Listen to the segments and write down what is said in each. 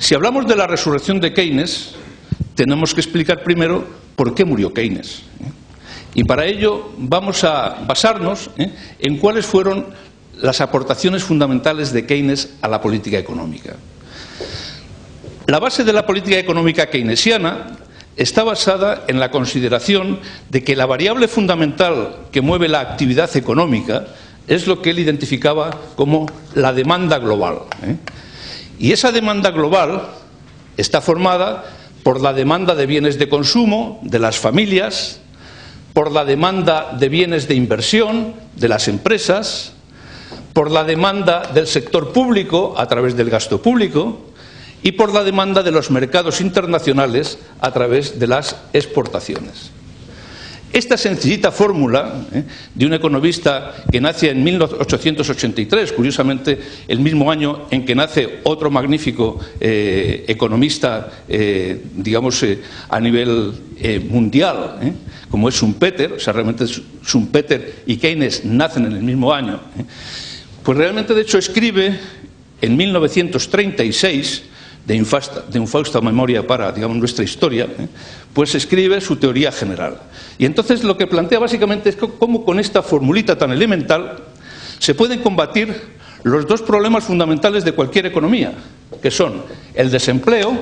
Si hablamos de la resurrección de Keynes, tenemos que explicar primero por qué murió Keynes. Y para ello vamos a basarnos en cuáles fueron las aportaciones fundamentales de Keynes a la política económica. La base de la política económica keynesiana está basada en la consideración de que la variable fundamental que mueve la actividad económica es lo que él identificaba como la demanda global. Y esa demanda global está formada por la demanda de bienes de consumo de las familias, por la demanda de bienes de inversión de las empresas, por la demanda del sector público a través del gasto público y por la demanda de los mercados internacionales a través de las exportaciones. Esta sencillita fórmula de un economista que nace en 1883, curiosamente el mismo año en que nace otro magnífico economista, digamos, a nivel mundial, como es Schumpeter, o sea, realmente Schumpeter y Keynes nacen en el mismo año, pues realmente, de hecho, escribe en 1936, de infausta memoria para, digamos, nuestra historia, pues escribe su teoría general. Y entonces lo que plantea básicamente es cómo con esta formulita tan elemental se pueden combatir los dos problemas fundamentales de cualquier economía, que son el desempleo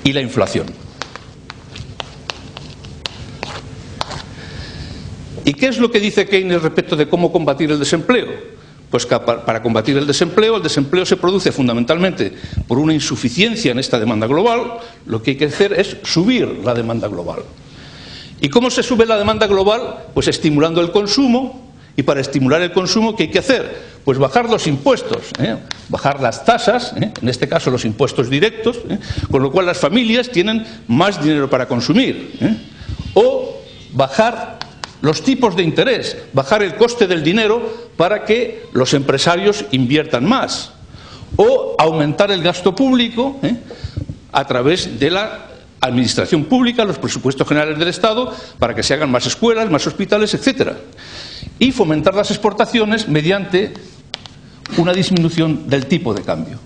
y la inflación. ¿Y qué es lo que dice Keynes respecto de cómo combatir el desempleo? Pues que para combatir el desempleo se produce fundamentalmente por una insuficiencia en esta demanda global. Lo que hay que hacer es subir la demanda global. ¿Y cómo se sube la demanda global? Pues estimulando el consumo. Y para estimular el consumo, ¿qué hay que hacer? Pues bajar los impuestos, bajar las tasas, en este caso los impuestos directos, con lo cual las familias tienen más dinero para consumir. O bajar los tipos de interés, bajar el coste del dinero para que los empresarios inviertan más, o aumentar el gasto público a través de la administración pública, los presupuestos generales del Estado, para que se hagan más escuelas, más hospitales, etcétera, y fomentar las exportaciones mediante una disminución del tipo de cambio.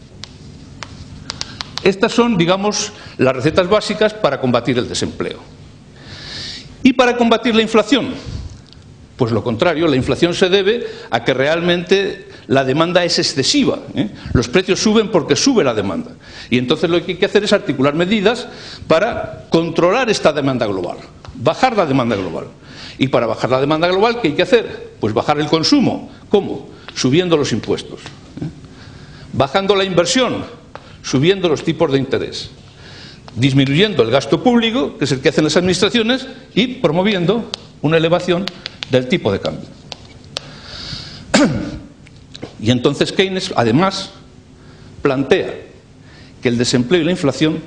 Estas son, digamos, las recetas básicas para combatir el desempleo. ¿Y para combatir la inflación? Pues lo contrario, la inflación se debe a que realmente la demanda es excesiva. Los precios suben porque sube la demanda. Y entonces lo que hay que hacer es articular medidas para controlar esta demanda global, bajar la demanda global. Y para bajar la demanda global, ¿qué hay que hacer? Pues bajar el consumo. ¿Cómo? Subiendo los impuestos. Bajando la inversión, subiendo los tipos de interés. Disminuyendo el gasto público, que es el que hacen las administraciones, y promoviendo una elevación del tipo de cambio. Y entonces Keynes, además, plantea que el desempleo y la inflación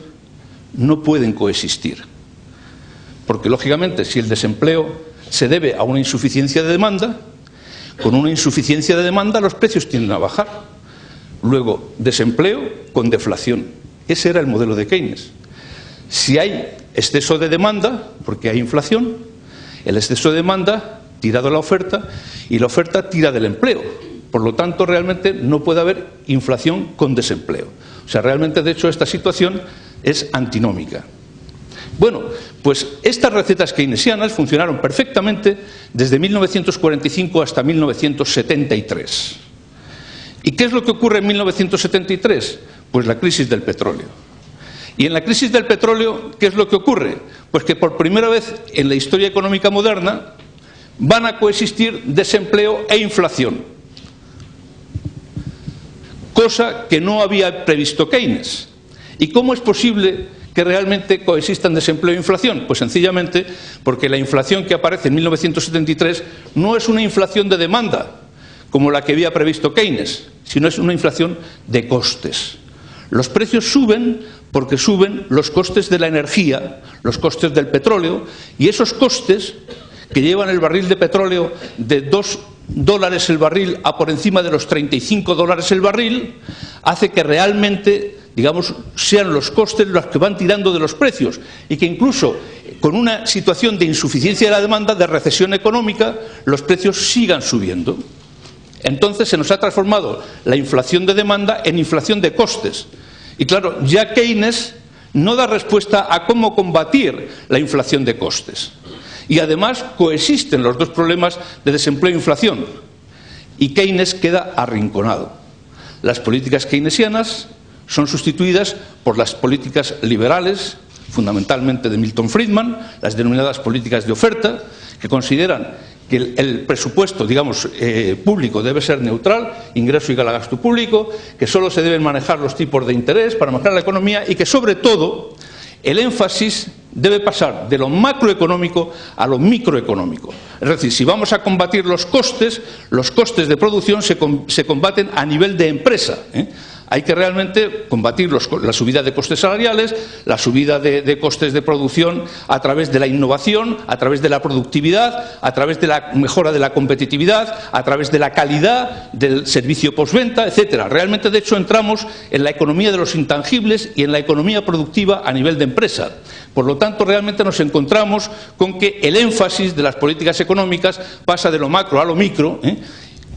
no pueden coexistir. Porque, lógicamente, si el desempleo se debe a una insuficiencia de demanda, con una insuficiencia de demanda los precios tienden a bajar. Luego, desempleo con deflación. Ese era el modelo de Keynes. Si hay exceso de demanda, porque hay inflación, el exceso de demanda tira de la oferta y la oferta tira del empleo. Por lo tanto, realmente no puede haber inflación con desempleo. O sea, realmente, de hecho, esta situación es antinómica. Bueno, pues estas recetas keynesianas funcionaron perfectamente desde 1945 hasta 1973. ¿Y qué es lo que ocurre en 1973? Pues la crisis del petróleo. Y en la crisis del petróleo, ¿qué es lo que ocurre? Pues que por primera vez en la historia económica moderna van a coexistir desempleo e inflación, cosa que no había previsto Keynes. ¿Y cómo es posible que realmente coexistan desempleo e inflación? Pues sencillamente porque la inflación que aparece en 1973 no es una inflación de demanda, como la que había previsto Keynes, sino es una inflación de costes. Los precios suben porque suben los costes de la energía, los costes del petróleo, y esos costes que llevan el barril de petróleo de $2 el barril a por encima de los $35 el barril, hace que realmente, digamos, sean los costes los que van tirando de los precios, y que incluso con una situación de insuficiencia de la demanda, de recesión económica, los precios sigan subiendo. entonces se nos ha transformado la inflación de demanda en inflación de costes. Y claro, ya Keynes no da respuesta a cómo combatir la inflación de costes. Y además coexisten los dos problemas de desempleo e inflación. Y Keynes queda arrinconado. Las políticas keynesianas son sustituidas por las políticas liberales, fundamentalmente de Milton Friedman, las denominadas políticas de oferta, que consideran que el presupuesto, digamos, público debe ser neutral, ingreso igual a gasto público, que solo se deben manejar los tipos de interés para mejorar la economía y que, sobre todo, el énfasis debe pasar de lo macroeconómico a lo microeconómico. Es decir, si vamos a combatir los costes de producción se combaten a nivel de empresa, Hay que realmente combatir la subida de costes salariales, la subida de costes de producción a través de la innovación, a través de la productividad, a través de la mejora de la competitividad, a través de la calidad del servicio postventa, etcétera. Realmente, de hecho, entramos en la economía de los intangibles y en la economía productiva a nivel de empresa. Por lo tanto, realmente nos encontramos con que el énfasis de las políticas económicas pasa de lo macro a lo micro,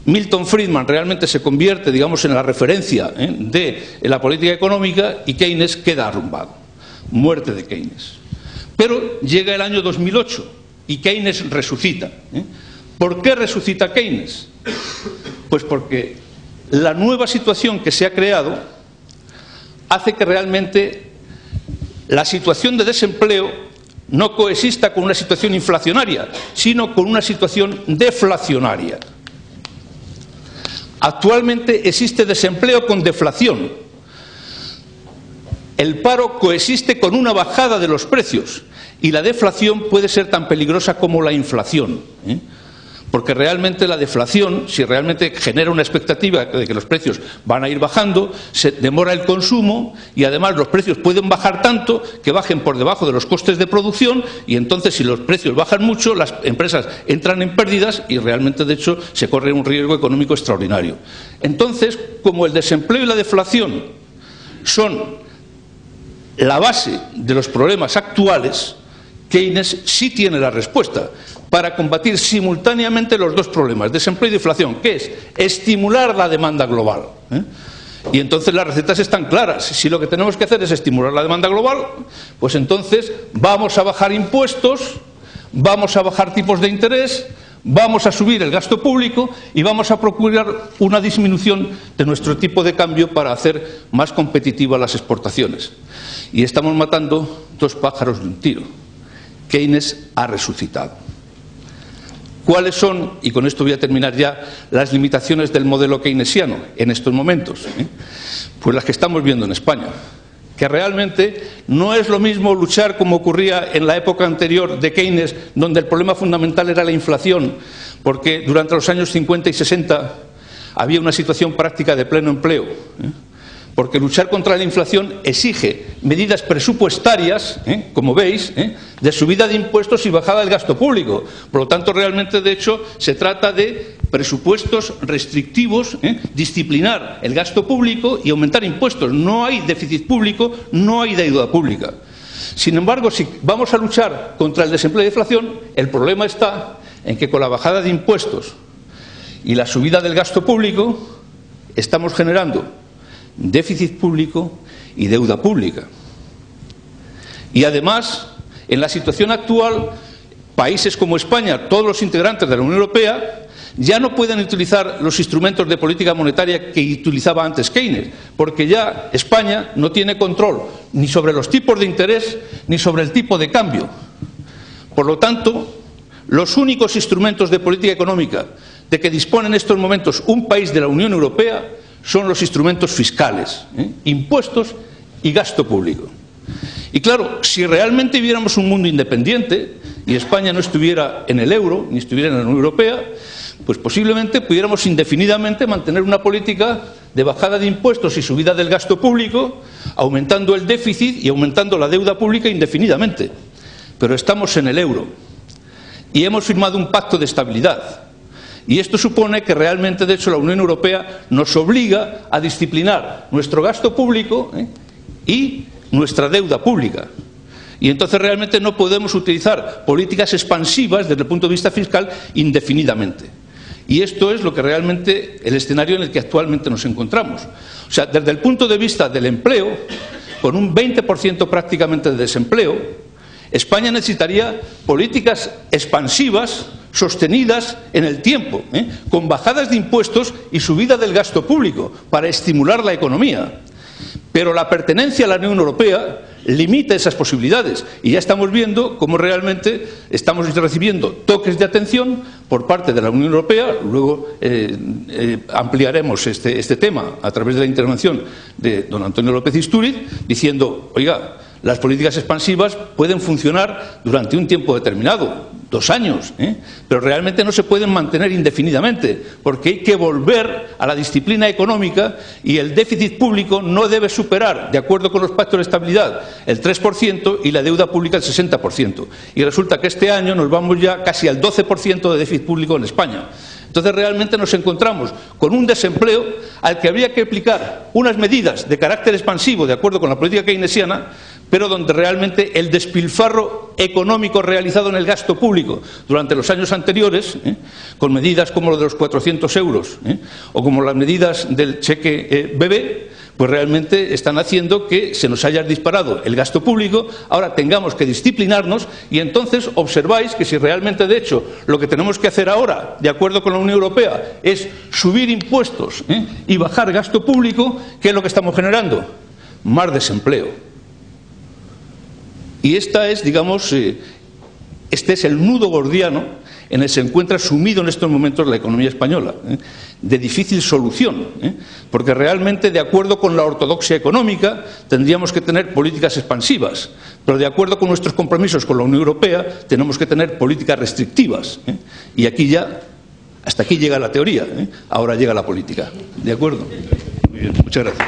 Milton Friedman realmente se convierte, digamos, en la referencia de la política económica y Keynes queda arrumbado. Muerte de Keynes. Pero llega el año 2008 y Keynes resucita. ¿Por qué resucita Keynes? Pues porque la nueva situación que se ha creado hace que realmente la situación de desempleo no coexista con una situación inflacionaria, sino con una situación deflacionaria. Actualmente existe desempleo con deflación. El paro coexiste con una bajada de los precios y la deflación puede ser tan peligrosa como la inflación. Porque realmente la deflación, si realmente genera una expectativa de que los precios van a ir bajando, se demora el consumo y además los precios pueden bajar tanto que bajen por debajo de los costes de producción y entonces si los precios bajan mucho las empresas entran en pérdidas y realmente de hecho se corre un riesgo económico extraordinario. Entonces, como el desempleo y la deflación son la base de los problemas actuales, Keynes sí tiene la respuesta para combatir simultáneamente los dos problemas, desempleo y deflación, que es estimular la demanda global. Y entonces las recetas están claras. Si lo que tenemos que hacer es estimular la demanda global, pues entonces vamos a bajar impuestos, vamos a bajar tipos de interés, vamos a subir el gasto público y vamos a procurar una disminución de nuestro tipo de cambio para hacer más competitivas las exportaciones. Y estamos matando dos pájaros de un tiro. Keynes ha resucitado. ¿Cuáles son, y con esto voy a terminar ya, las limitaciones del modelo keynesiano en estos momentos? Pues las que estamos viendo en España, que realmente no es lo mismo luchar como ocurría en la época anterior de Keynes, donde el problema fundamental era la inflación, porque durante los años 50 y 60 había una situación práctica de pleno empleo, porque luchar contra la inflación exige medidas presupuestarias, como veis, de subida de impuestos y bajada del gasto público. Por lo tanto, realmente, de hecho, se trata de presupuestos restrictivos, disciplinar el gasto público y aumentar impuestos. No hay déficit público, no hay deuda pública. Sin embargo, si vamos a luchar contra el desempleo y la inflación, el problema está en que con la bajada de impuestos y la subida del gasto público estamos generando déficit público y deuda pública. Y además, en la situación actual, países como España, todos los integrantes de la Unión Europea, ya no pueden utilizar los instrumentos de política monetaria que utilizaba antes Keynes, porque ya España no tiene control ni sobre los tipos de interés ni sobre el tipo de cambio. Por lo tanto, los únicos instrumentos de política económica de que dispone en estos momentos un país de la Unión Europea son los instrumentos fiscales, impuestos y gasto público. Y claro, si realmente viviéramos un mundo independiente y España no estuviera en el euro ni estuviera en la Unión Europea, pues posiblemente pudiéramos indefinidamente mantener una política de bajada de impuestos y subida del gasto público, aumentando el déficit y aumentando la deuda pública indefinidamente. Pero estamos en el euro y hemos firmado un pacto de estabilidad. Y esto supone que realmente, de hecho, la Unión Europea nos obliga a disciplinar nuestro gasto público y nuestra deuda pública. Y entonces realmente no podemos utilizar políticas expansivas desde el punto de vista fiscal indefinidamente. Y esto es lo que realmente el escenario en el que actualmente nos encontramos. O sea, desde el punto de vista del empleo, con un 20% prácticamente de desempleo, España necesitaría políticas expansivas sostenidas en el tiempo, con bajadas de impuestos y subida del gasto público para estimular la economía. Pero la pertenencia a la Unión Europea limita esas posibilidades y ya estamos viendo cómo realmente estamos recibiendo toques de atención por parte de la Unión Europea. Luego ampliaremos este tema a través de la intervención de don Antonio López Istúriz, diciendo, oiga, las políticas expansivas pueden funcionar durante un tiempo determinado, 2 años, pero realmente no se pueden mantener indefinidamente, porque hay que volver a la disciplina económica y el déficit público no debe superar, de acuerdo con los pactos de estabilidad, el 3% y la deuda pública el 60%. Y resulta que este año nos vamos ya casi al 12% de déficit público en España. Entonces realmente nos encontramos con un desempleo al que habría que aplicar unas medidas de carácter expansivo de acuerdo con la política keynesiana, pero donde realmente el despilfarro económico realizado en el gasto público durante los años anteriores, con medidas como lo de los 400 euros o como las medidas del cheque bebé, pues realmente están haciendo que se nos haya disparado el gasto público, ahora tengamos que disciplinarnos y entonces observáis que si realmente de hecho lo que tenemos que hacer ahora, de acuerdo con la Unión Europea, es subir impuestos y bajar gasto público, ¿qué es lo que estamos generando? Más desempleo. Y esta es, digamos, este es el nudo gordiano en el que se encuentra sumido en estos momentos la economía española, de difícil solución, porque realmente, de acuerdo con la ortodoxia económica, tendríamos que tener políticas expansivas, pero de acuerdo con nuestros compromisos con la Unión Europea, tenemos que tener políticas restrictivas. Y aquí ya, hasta aquí llega la teoría, ahora llega la política. ¿De acuerdo? Muy bien, muchas gracias.